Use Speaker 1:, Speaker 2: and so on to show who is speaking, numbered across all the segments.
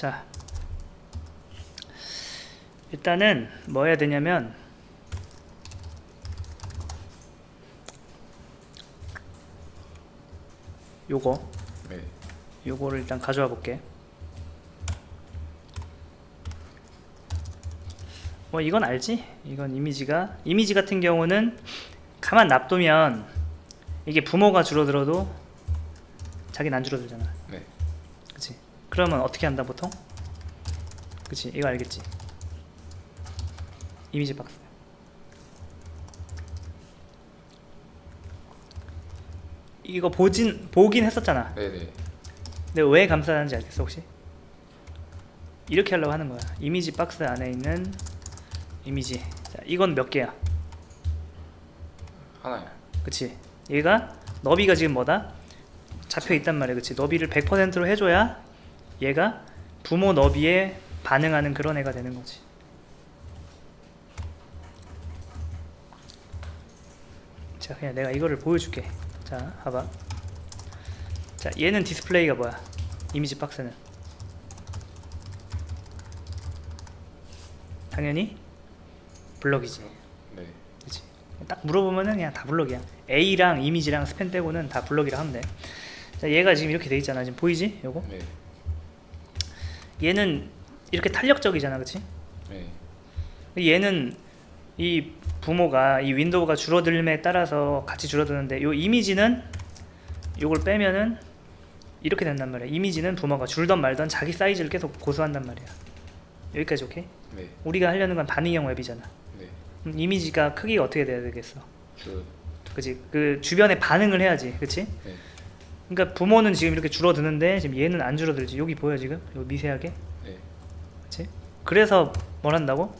Speaker 1: 자, 일단은 뭐 해야 되냐면 요거를 일단 가져와 볼게. 뭐 이건 알지? 이건 이미지 같은 경우는 가만 놔두면 이게 부모가 줄어들어도 자기는 안 줄어들잖아.
Speaker 2: 네.
Speaker 1: 그치? 그러면 어떻게 한다 보통? 그치? 이거 알겠지? 이미지 박스. 이거 보긴 했었잖아.
Speaker 2: 네네.
Speaker 1: 근데 왜 감싸는지 알겠어 혹시? 이렇게 하려고 하는 거야. 이미지 박스 안에 있는 이미지. 자, 이건 몇 개야?
Speaker 2: 하나요.
Speaker 1: 그치? 얘가 너비가 지금 뭐다? 잡혀 있단 말이야. 그치? 너비를 100%로 해줘야 얘가 부모 너비에 반응하는 그런 애가 되는 거지. 자, 그냥 내가 이거를 보여줄게. 자, 봐봐. 자, 얘는 디스플레이가 뭐야? 이미지 박스는 당연히 블럭이지.
Speaker 2: 네.
Speaker 1: 그치? 딱 물어보면은 그냥 다 블럭이야. A랑 이미지랑 스팬 빼고는 다 블럭이라 하면 돼. 자, 얘가 지금 이렇게 돼 있잖아. 지금 보이지? 요거?
Speaker 2: 네.
Speaker 1: 얘는 이렇게 탄력적이잖아. 그치?
Speaker 2: 네.
Speaker 1: 얘는 이 부모가 이 윈도우가 줄어들음에 따라서 같이 줄어드는데 요 이미지는 요걸 빼면은 이렇게 된단 말이야. 이미지는 부모가 줄던 말던 자기 사이즈를 계속 고수한단 말이야. 여기까지 오케이?
Speaker 2: 네.
Speaker 1: 우리가 하려는 건 반응형 웹이잖아.
Speaker 2: 네.
Speaker 1: 이미지가 크기가 어떻게 돼야 되겠어?
Speaker 2: 그
Speaker 1: 그치? 그 주변에 반응을 해야지. 그치?
Speaker 2: 네.
Speaker 1: 그러니까 부모는 지금 이렇게 줄어드는데 지금 얘는 안 줄어들지. 여기 보여 지금? 여기 미세하게?
Speaker 2: 네.
Speaker 1: 그치? 그래서 뭘 한다고?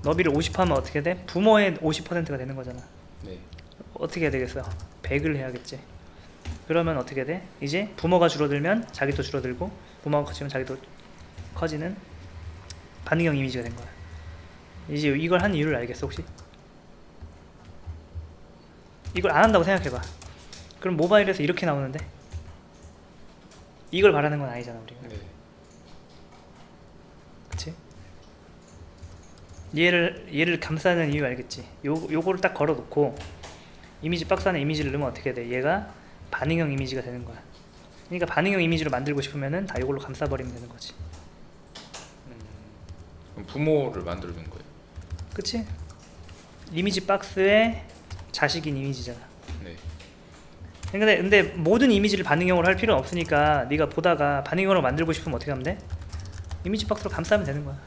Speaker 1: 너비를 50 하면 어떻게 돼? 부모의 50%가 되는 거잖아.
Speaker 2: 네.
Speaker 1: 어떻게 해야 되겠어? 100을 해야겠지. 그러면 어떻게 돼? 이제 부모가 줄어들면 자기도 줄어들고 부모가 커지면 자기도 커지는 반응형 이미지가 된 거야. 이제 이걸 한 이유를 알겠어 혹시? 이걸 안 한다고 생각해봐. 그럼 모바일에서 이렇게 나오는데 이걸 바라는 건 아니잖아 우리가.
Speaker 2: 네.
Speaker 1: 그치? 얘를 감싸는 이유 알겠지? 요거를 딱 걸어 놓고 이미지 박스 안에 이미지를 넣으면 어떻게 돼? 얘가 반응형 이미지가 되는 거야. 그러니까 반응형 이미지로 만들고 싶으면은 다 이걸로 감싸버리면 되는 거지.
Speaker 2: 그럼 부모를 만들어준 거예요.
Speaker 1: 그치? 이미지 박스의 자식인 이미지잖아.
Speaker 2: 네.
Speaker 1: 근데 모든 이미지를 반응형으로 할 필요는 없으니까 네가 보다가 반응형으로 만들고 싶으면 어떻게 하면 돼? 이미지 박스로 감싸면 되는 거야.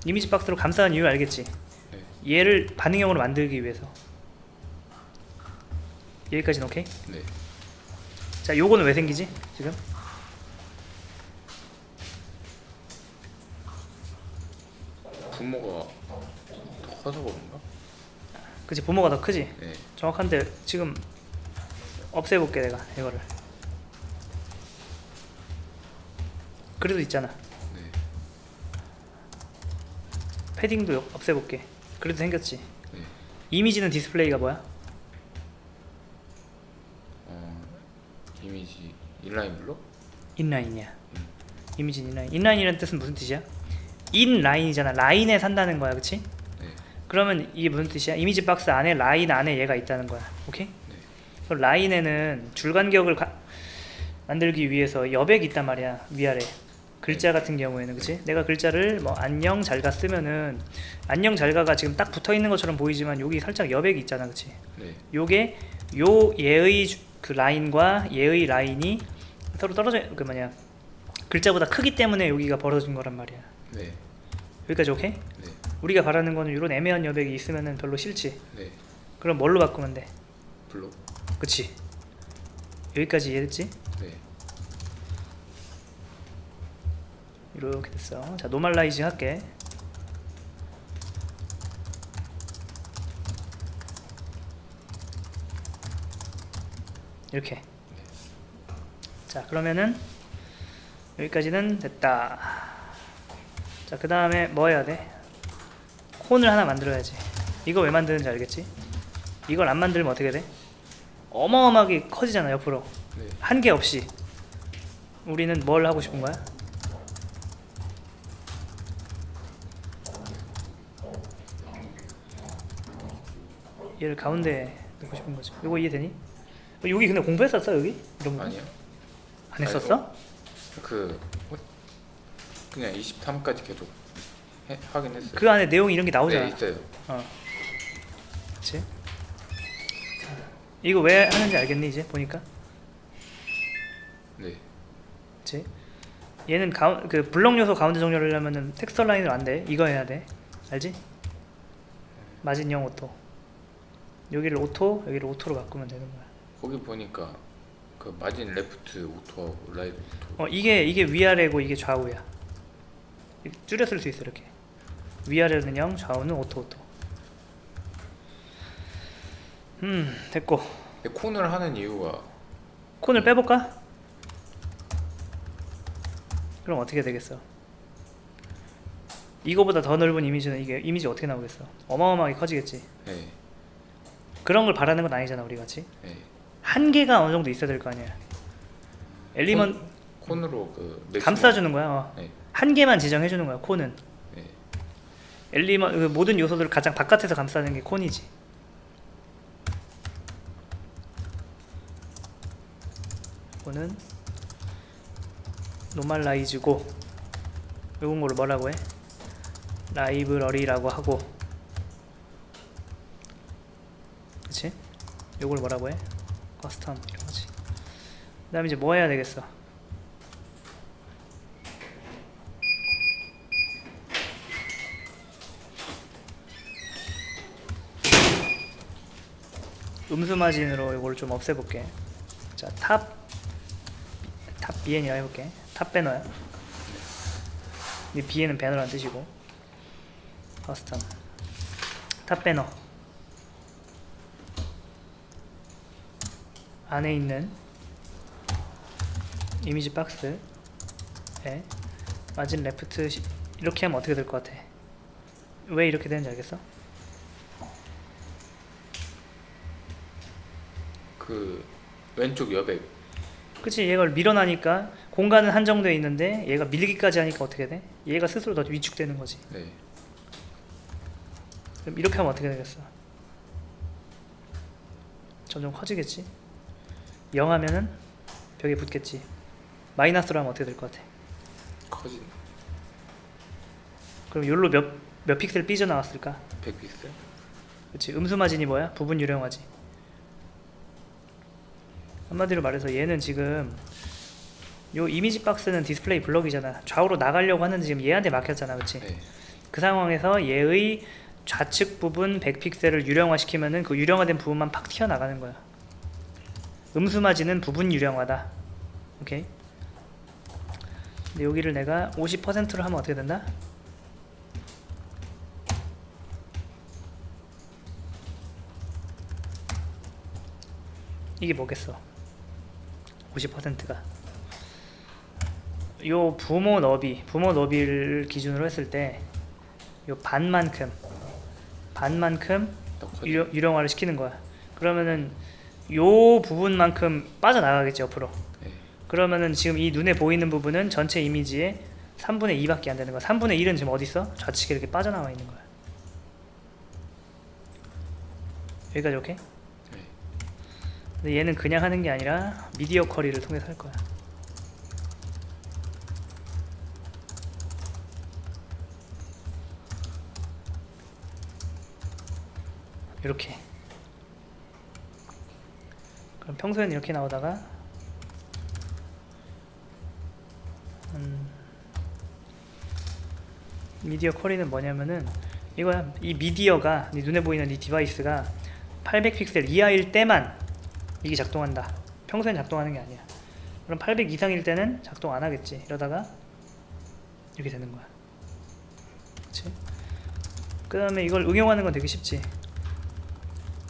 Speaker 1: 이미지 박스로 감싸는 이유 알겠지?
Speaker 2: 네.
Speaker 1: 얘를 반응형으로 만들기 위해서. 여기까지는 오케이?
Speaker 2: 네.
Speaker 1: 자, 요거는 왜 생기지? 지금?
Speaker 2: 부모가 더 커서 그런가?
Speaker 1: 그치, 부모가 더 크지?
Speaker 2: 네.
Speaker 1: 정확한데 지금 없애볼게 내가 이거를. 그래도 있잖아.
Speaker 2: 네.
Speaker 1: 패딩도 없애볼게. 그래도 생겼지.
Speaker 2: 네.
Speaker 1: 이미지는 디스플레이가 뭐야?
Speaker 2: 이미지 인라인 블록?
Speaker 1: 인라인이야. 이미지는 인라인. 인라인이라는 뜻은 무슨 뜻이야? 인라인이잖아. 라인에 산다는 거야. 그치?
Speaker 2: 네.
Speaker 1: 그러면 이게 무슨 뜻이야? 이미지 박스 안에 라인 안에 얘가 있다는 거야. 오케이?
Speaker 2: 네.
Speaker 1: 그럼 라인에는 줄 간격을 만들기 위해서 여백이 있단 말이야. 위아래. 글자 같은 경우에는 그치? 내가 글자를 뭐 안녕 잘가 쓰면은 안녕 잘가가 지금 딱 붙어 있는 것처럼 보이지만 여기 살짝 여백이 있잖아. 그치?
Speaker 2: 네.
Speaker 1: 요게 얘의 그 라인과 얘의 라인이 서로 떨어져 그 뭐냐 글자보다 크기 때문에 여기가 벌어진 거란 말이야.
Speaker 2: 네.
Speaker 1: 여기까지 오케이?
Speaker 2: 네.
Speaker 1: 우리가 바라는 거는 이런 애매한 여백이 있으면은 별로 싫지.
Speaker 2: 네.
Speaker 1: 그럼 뭘로 바꾸면 돼?
Speaker 2: 블록?
Speaker 1: 그치? 여기까지 이해됐지?
Speaker 2: 네.
Speaker 1: 이렇게 됐어. 자, 노멀라이징 할게. 이렇게. 자, 그러면은 여기까지는 됐다. 자, 그 다음에 뭐 해야 돼? 콘을 하나 만들어야지. 이거 왜 만드는지 알겠지? 이걸 안 만들면 어떻게 돼? 어마어마하게 커지잖아 옆으로.
Speaker 2: 네.
Speaker 1: 한계 없이. 우리는 뭘 하고 싶은 거야? 얘를 가운데 놓고 싶은 거지. 이거 이해되니? 여기 근데 공부했었어 여기? 이런 거?
Speaker 2: 아니요.
Speaker 1: 안 했었어?
Speaker 2: 그 그냥 23까지 계속 하긴 했어요.
Speaker 1: 그 안에 내용이 이런 게 나오잖아.
Speaker 2: 네, 있어요.
Speaker 1: 그치? 이거 왜 하는지 알겠니 이제 보니까?
Speaker 2: 네.
Speaker 1: 그치? 얘는 그 블럭 요소 가운데 정렬을 하려면은 텍스처 라인으로 안 돼. 이거 해야 돼. 알지? 마진형 오토. 여기를 오토, 여기를 오토로 바꾸면 되는 거야.
Speaker 2: 거기 보니까 그 마진 레프트 오토하고 라이트 오토.
Speaker 1: 이게 위아래고 이게 좌우야. 줄여 쓸 수 있어 이렇게. 위아래는 0, 좌우는 오토. 됐고.
Speaker 2: 근데 콘을 하는 이유가
Speaker 1: 콘을 빼볼까? 그럼 어떻게 되겠어? 이거보다 더 넓은 이미지는 이게 이미지 어떻게 나오겠어? 어마어마하게 커지겠지.
Speaker 2: 네.
Speaker 1: 그런 걸 바라는 건 아니잖아 우리 같이.
Speaker 2: 네.
Speaker 1: 한계가 어느 정도 있어야 될 거 아니야. 엘리먼
Speaker 2: 콘으로 그 맥시멈-
Speaker 1: 감싸주는 거야.
Speaker 2: 네.
Speaker 1: 한계만 지정해주는 거야 콘은.
Speaker 2: 네.
Speaker 1: 엘리먼 그 모든 요소들을 가장 바깥에서 감싸는 게 콘이지. 콘은 노멀라이즈고 요건 거를 뭐라고 해? 라이브러리라고 하고, 그치? 요걸 뭐라고 해? 커스텀 이런 거지. 그 다음에 이제 뭐 해야 되겠어? 음수 마진으로 이걸 좀 없애볼게. 자, 탑 BN이라 해볼게. 탑 배너야. 이 BN은 배너라는 뜻이고, 커스텀 탑 배너 안에 있는 이미지 박스에 마진 레프트 이렇게 하면 어떻게 될 것 같아? 왜 이렇게 되는지 알겠어?
Speaker 2: 그 왼쪽 여백.
Speaker 1: 그치, 얘가 밀어나니까 공간은 한정되어 있는데 얘가 밀기까지 하니까 어떻게 돼? 얘가 스스로 더 위축되는 거지.
Speaker 2: 네.
Speaker 1: 그럼 이렇게 하면 어떻게 되겠어? 점점 커지겠지? 0 하면은 벽에 붙겠지. 마이너스로 하면 어떻게 될 것 같아?
Speaker 2: 커진
Speaker 1: 그럼 여기로 몇 픽셀 삐져나왔을까?
Speaker 2: 100픽셀?
Speaker 1: 그치, 음수 마진이 뭐야? 부분 유령화지. 한마디로 말해서 얘는 지금 요 이미지 박스는 디스플레이 블럭이잖아. 좌우로 나가려고 하는데 지금 얘한테 막혔잖아. 그치?
Speaker 2: 네.
Speaker 1: 그 상황에서 얘의 좌측 부분 100픽셀을 유령화 시키면은 그 유령화된 부분만 팍 튀어나가는 거야. 음수 마진은 부분 유령화다. 오케이? 근데 여기를 내가 50%로 하면 어떻게 된다? 이게 뭐겠어? 50%가 요 부모 너비를 기준으로 했을 때 요 반만큼
Speaker 2: 더 커진.
Speaker 1: 유령화를 시키는 거야. 그러면은 요 부분만큼 빠져나가겠지 옆으로.
Speaker 2: 네.
Speaker 1: 그러면은 지금 이 눈에 보이는 부분은 전체 이미지의 3분의 2밖에 안 되는 거야. 3분의 1은 지금 어디 있어? 좌측에 이렇게 빠져나와 있는 거야. 여기까지 오케이?
Speaker 2: 네.
Speaker 1: 근데 얘는 그냥 하는 게 아니라 미디어 쿼리를 통해서 할 거야. 이렇게. 그럼 평소에는 이렇게 나오다가 미디어 쿼리는 뭐냐면은 이거야. 이 미디어가 네 눈에 보이는 이 디바이스가 800픽셀 이하일 때만 이게 작동한다. 평소엔 작동하는 게 아니야. 그럼 800 이상일 때는 작동 안 하겠지. 이러다가 이렇게 되는 거야. 그치? 그 다음에 이걸 응용하는 건 되게 쉽지.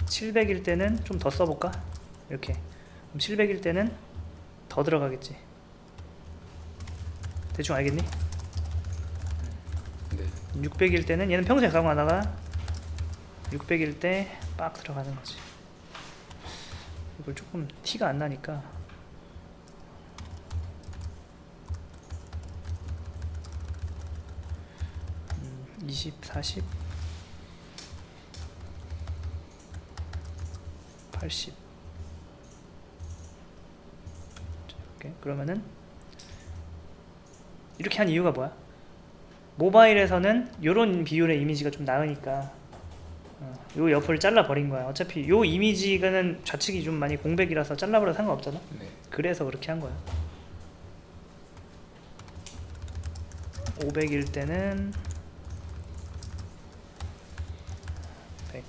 Speaker 1: 700일 때는 좀 더 써볼까? 이렇게. 그럼 700일 때는 더 들어가겠지. 대충 알겠니?
Speaker 2: 네.
Speaker 1: 600일 때는 얘는 평소에 작동하다가 600일 때 빡 들어가는 거지. 이걸 조금 티가 안 나니까 20, 40, 80. 오케이. 그러면은 이렇게 한 이유가 뭐야? 모바일에서는 요런 비율의 이미지가 좀 나으니까 요 옆을 잘라 버린 거야. 어차피 요 이미지는 좌측이 좀 많이 공백이라서 잘라버려도 상관없잖아.
Speaker 2: 네.
Speaker 1: 그래서 그렇게 한 거야. 500일 때는 100.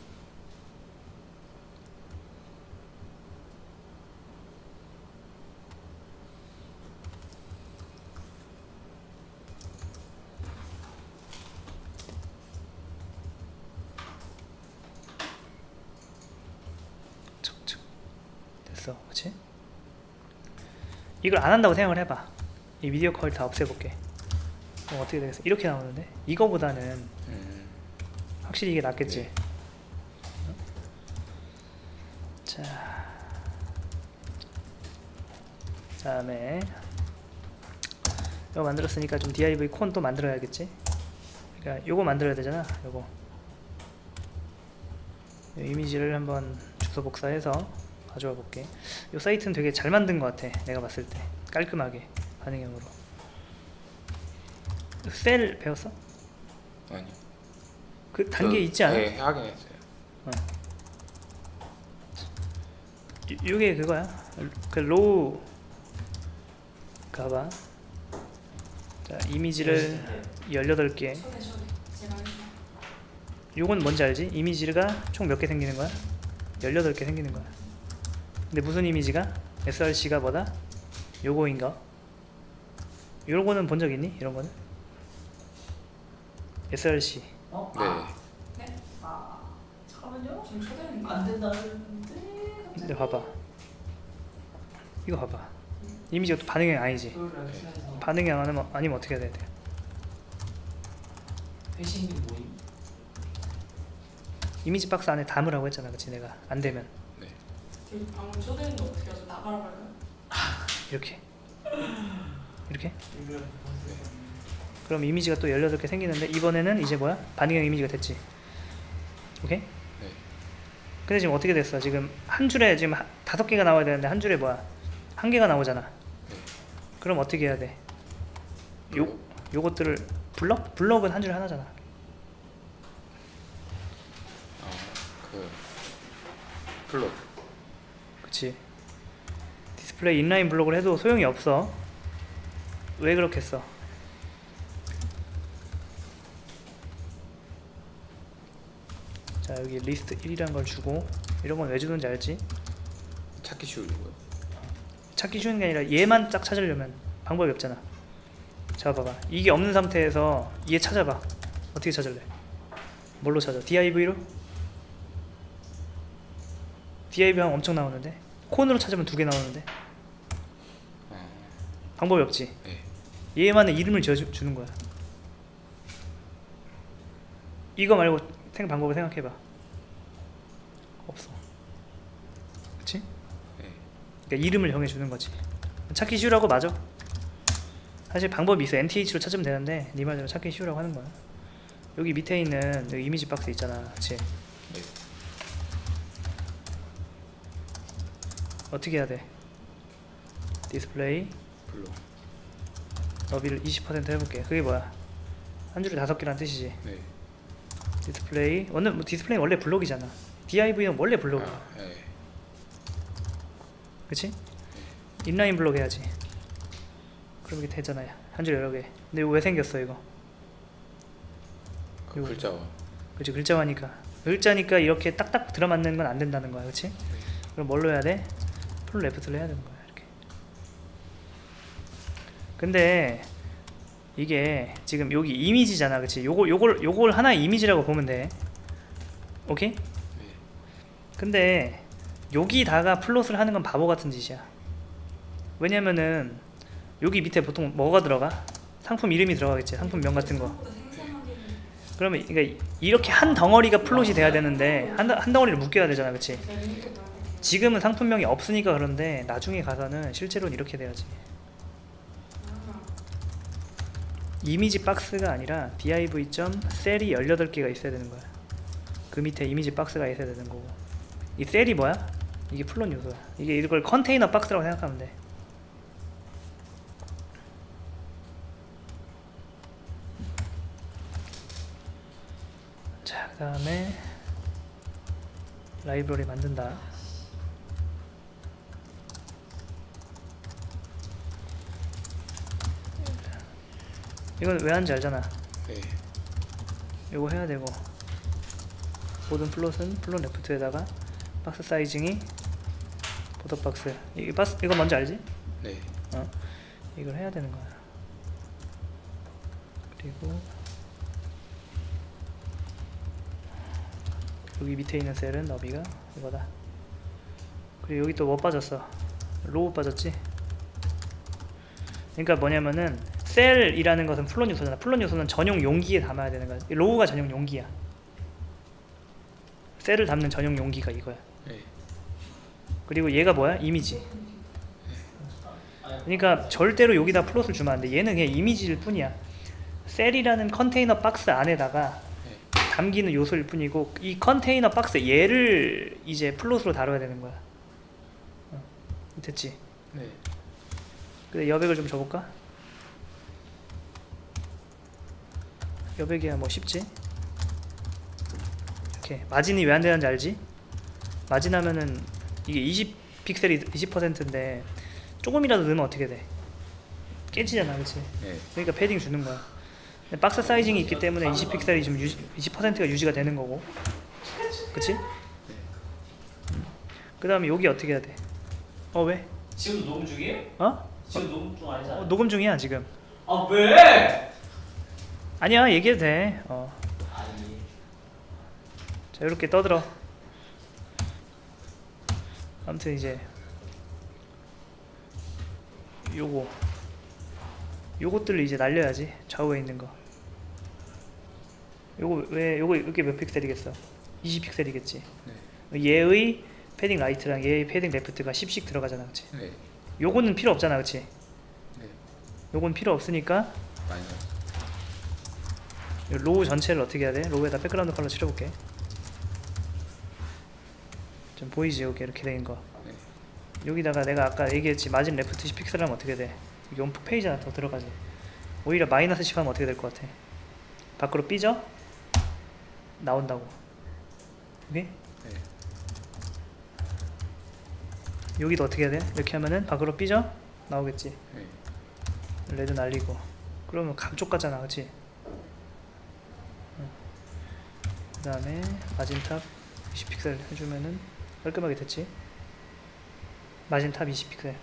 Speaker 1: 척척. 됐어, 그렇지? 이걸 안 한다고 생각을 해봐. 이 미디어 컬 다 없애볼게. 어떻게 되겠어? 이렇게 나오는데 이거보다는 확실히 이게 낫겠지.
Speaker 2: 네.
Speaker 1: 자, 다음에 이거 만들었으니까 좀 div 콘 또 만들어야겠지. 그러니까 요거 만들어야 되잖아. 요거 이 이미지를 한번 주소 복사해서 가져와 볼게. 요 사이트는 되게 잘 만든 것 같아. 내가 봤을 때 깔끔하게 반응형으로. 셀 배웠어?
Speaker 2: 아니요.
Speaker 1: 그 단계 있지 않아?
Speaker 2: 네, 하긴 했어요.
Speaker 1: 요게 그거야. 그 로우 가봐. 자, 이미지를 18개. 요건 뭔지 알지? 이미지가 총 몇 개 생기는 거야? 18개 생기는 거야. 근데 무슨 이미지가? src가 뭐다? 요거인가? 요거는 본 적 있니? 이런 거는? src.
Speaker 2: 네.
Speaker 3: 네? 아 잠깐만요. 지금 초대는 안 된다는데.
Speaker 1: 근데 봐봐. 이거 봐봐. 이미지가 또 반응형 아니지? 반응형 아니면 어떻게 해야 돼?
Speaker 3: 회신 모임.
Speaker 1: 이미지 박스 안에 담으라고 했잖아, 그치? 내가 안 되면
Speaker 2: 네.
Speaker 3: 지금 방금 초대했는데 어떻게 하죠? 나가라 말까요?
Speaker 1: 이렇게 이렇게. 그럼 이미지가 또 18개 생기는데 이번에는 이제 뭐야? 반응형 이미지가 됐지. 오케이?
Speaker 2: 네.
Speaker 1: 근데 지금 어떻게 됐어? 지금 한 줄에 지금 5개가 나와야 되는데 한 줄에 뭐야? 1개가 나오잖아.
Speaker 2: 네.
Speaker 1: 그럼 어떻게 해야 돼? 요것들을 블럭은 한 줄에 하나잖아.
Speaker 2: 그 플롯.
Speaker 1: 그치? 디스플레이 인라인 블록을 해도 소용이 없어. 왜 그렇겠어? 자, 여기 리스트 1이란 걸 주고, 이런 건 왜 주는지 알지?
Speaker 2: 찾기 쉬우려고요.
Speaker 1: 찾기 쉬운 게 아니라 얘만 딱 찾으려면 방법이 없잖아. 자, 봐봐. 이게 없는 상태에서 얘 찾아봐. 어떻게 찾을래? 뭘로 찾아? div로? div 하면 엄청 나오는데 콘으로 찾으면 2개 나오는데 방법이 없지.
Speaker 2: 네.
Speaker 1: 얘만의 이름을 지어주는 거야. 이거 말고 방법을 생각해봐. 없어. 그치?
Speaker 2: 네.
Speaker 1: 그러니까 이름을 정해주는 거지. 찾기 쉬우라고 맞아. 사실 방법이 있어. nth로 찾으면 되는데 네 말대로 찾기 쉬우라고 하는 거야. 여기 밑에 있는 여기 이미지 박스 있잖아. 그치?
Speaker 2: 네.
Speaker 1: 어떻게 해야 돼? 디스플레이
Speaker 2: 플롯.
Speaker 1: 너비를 20% 해볼게. 그게 뭐야? 한 줄에 5개란 뜻이지.
Speaker 2: 네.
Speaker 1: 디스플레이 디스플레이는 원래 블록이잖아. div는 원래 블록이야.
Speaker 2: 네.
Speaker 1: 그치? 인라인 블록 해야지. 그럼 이게 되잖아요. 한 줄 여러 개. 근데 이거 왜 생겼어 이거?
Speaker 2: 그 글자와.
Speaker 1: 그치, 글자니까 이렇게 딱딱 들어맞는 건 안 된다는 거야. 그치? 그럼 뭘로 해야 돼? 풀 레프트를 해야 되는 거야. 이렇게. 근데 이게 지금 여기 이미지잖아. 그치? 요걸 하나의 이미지라고 보면 돼. 오케이?
Speaker 2: 네.
Speaker 1: 근데 여기다가 플롯을 하는 건 바보 같은 짓이야. 왜냐면은 여기 밑에 보통 뭐가 들어가? 상품 이름이 들어가겠지. 상품명 같은 거. 그러면 그러니까 이렇게 한 덩어리가 플롯이 돼야 되는데 한 덩어리를 묶여야 되잖아. 그치? 지금은 상품명이 없으니까 그런데 나중에 가서는 실제로는 이렇게 돼야지. 이미지 박스가 아니라 div.셀이 18개가 있어야 되는 거야. 그 밑에 이미지 박스가 있어야 되는 거고, 이 셀이 뭐야? 이게 플롯 요소야. 이게 이걸 컨테이너 박스라고 생각하면 돼. 자, 그 다음에 라이브러리 만든다. 이건 왜 하는지 알잖아.
Speaker 2: 네.
Speaker 1: 이거 해야 되고, 모든 플롯은 플롯 레프트에다가 박스 사이징이 보더 박스. 이거 뭔지 알지?
Speaker 2: 네.
Speaker 1: 이걸 해야 되는 거야. 그리고 여기 밑에 있는 셀은 너비가 이거다. 그리고 여기 또 뭐 빠졌어? 로우 빠졌지? 그러니까 뭐냐면은 셀이라는 것은 플롯 요소잖아. 플롯 요소는 전용 용기에 담아야 되는 거야. 로우가 전용 용기야. 셀을 담는 전용 용기가 이거야.
Speaker 2: 네.
Speaker 1: 그리고 얘가 뭐야? 이미지. 그러니까 절대로 여기다 플롯을 주면 안 돼. 얘는 그냥 이미지일 뿐이야. 셀이라는 컨테이너 박스 안에다가
Speaker 2: 네.
Speaker 1: 담기는 요소일 뿐이고, 이 컨테이너 박스 얘를 이제 플롯으로 다뤄야 되는 거야. 됐지?
Speaker 2: 네.
Speaker 1: 근데 여백을 좀 줘볼까? 여백이야 뭐 쉽지? 이렇게 마진이 왜 안 되는지 알지? 마진하면은 이게 20픽셀이 20%인데 조금이라도 넣으면 어떻게 돼? 깨지잖아, 그렇지?
Speaker 2: 네.
Speaker 1: 그러니까 패딩 주는 거야. 근데 박스 사이징이 있기 때문에 20픽셀이 지금 20%가 유지가 되는 거고, 그렇지? 그 다음에 여기 어떻게 해야 돼? 왜?
Speaker 3: 지금도 녹음 중이에요? 지금 녹음 중 아니잖아.
Speaker 1: 녹음 중이야 지금.
Speaker 3: 아 왜?
Speaker 1: 아니야, 얘기해도 돼.
Speaker 3: 아니.
Speaker 1: 자, 이렇게 떠들어. 아무튼 이제 요것들을 이제 날려야지. 좌우에 있는 거. 요거 이게 몇 픽셀이겠어? 20픽셀이겠지.
Speaker 2: 네.
Speaker 1: 얘의 패딩 라이트랑 얘의 패딩 레프트가 10씩 들어가잖아, 그렇지?
Speaker 2: 네.
Speaker 1: 요거는 필요 없잖아, 그렇지?
Speaker 2: 네.
Speaker 1: 요건 필요 없으니까
Speaker 2: 마이너스.
Speaker 1: 요 로우 전체를 어떻게 해야 돼? 로우에다 백그라운드 컬러 칠해볼게. 좀 보이지? 여기 이렇게 된 거.
Speaker 2: 네.
Speaker 1: 여기다가 내가 아까 얘기했지, 마진 레프트 10픽셀 하면 어떻게 돼? 여기 온프 페이지 하나 더 들어가지. 오히려 마이너스 10 하면 어떻게 될 것 같아? 밖으로 삐져? 나온다고. 오케이?
Speaker 2: 네.
Speaker 1: 여기도 어떻게 해야 돼? 이렇게 하면은 밖으로 삐져? 나오겠지.
Speaker 2: 네.
Speaker 1: 레드 날리고. 그러면 감쪽 같잖아, 그치? 그 다음에 마진탑 20픽셀 해주면은 깔끔하게 됐지? 마진탑 20픽셀.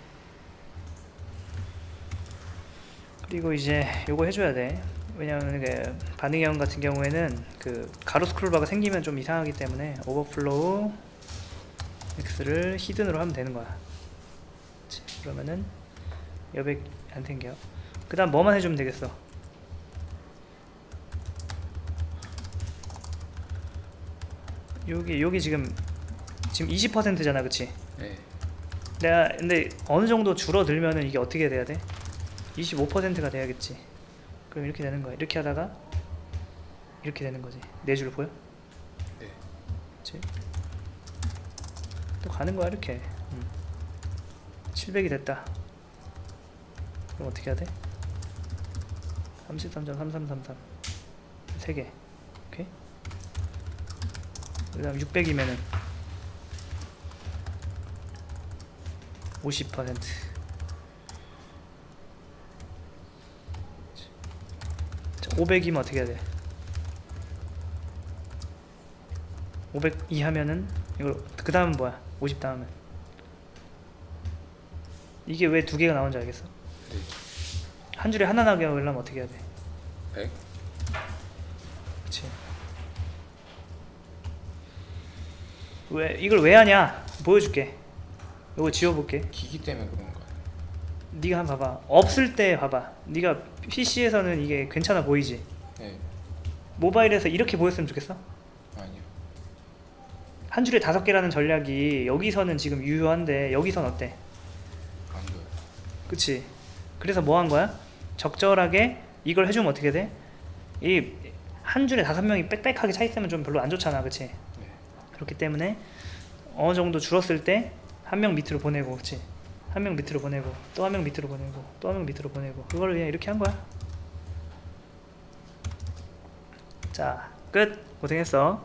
Speaker 1: 그리고 이제 요거 해줘야 돼. 왜냐면 그 반응형 같은 경우에는 그 가로 스크롤바가 생기면 좀 이상하기 때문에 오버플로우 X를 히든으로 하면 되는 거야. 그치? 그러면은 여백 안 생겨. 그 다음 뭐만 해주면 되겠어? 여기 지금 20%잖아, 그치?
Speaker 2: 네.
Speaker 1: 내가 근데 어느 정도 줄어들면은 이게 어떻게 돼야 돼? 25%가 돼야겠지. 그럼 이렇게 되는 거야. 이렇게 하다가 이렇게 되는 거지. 네 줄 보여?
Speaker 2: 네.
Speaker 1: 그치? 또 가는 거야, 이렇게. 700이 됐다. 그럼 어떻게 해야 돼? 33.3333 3개. 오케이? 그 다음 600이면은 50%. 자, 500이면 어떻게 해야 돼? 502 하면은 이걸 그 다음은 뭐야? 50 다음은 이게 왜 두 개가 나온지 알겠어?
Speaker 2: 네.
Speaker 1: 한 줄에 하나 나게 하려면 어떻게 해야 돼?
Speaker 2: 100.
Speaker 1: 그치. 왜 이걸 왜 하냐? 보여줄게. 이거 지워볼게.
Speaker 2: 기기 때문에 그런 거.
Speaker 1: 네가 한번 봐봐. 없을 때 봐봐. 네가 PC에서는 이게 괜찮아 보이지?
Speaker 2: 네.
Speaker 1: 모바일에서 이렇게 보였으면 좋겠어?
Speaker 2: 아니요.
Speaker 1: 한 줄에 5개라는 전략이 여기서는 지금 유효한데 여기선 어때?
Speaker 2: 안 좋아요.
Speaker 1: 그치? 그래서 뭐 한 거야? 적절하게 이걸 해주면 어떻게 돼? 이 한 줄에 5명이 빽빽하게 차 있으면 좀 별로 안 좋잖아, 그치?
Speaker 2: 네.
Speaker 1: 그렇기 때문에 어느 정도 줄었을 때 한 명 밑으로 보내고, 그치? 한 명 밑으로 보내고, 또 한 명 밑으로 보내고, 또 한 명 밑으로 보내고, 그걸 그냥 이렇게 한 거야. 자, 끝. 고생했어.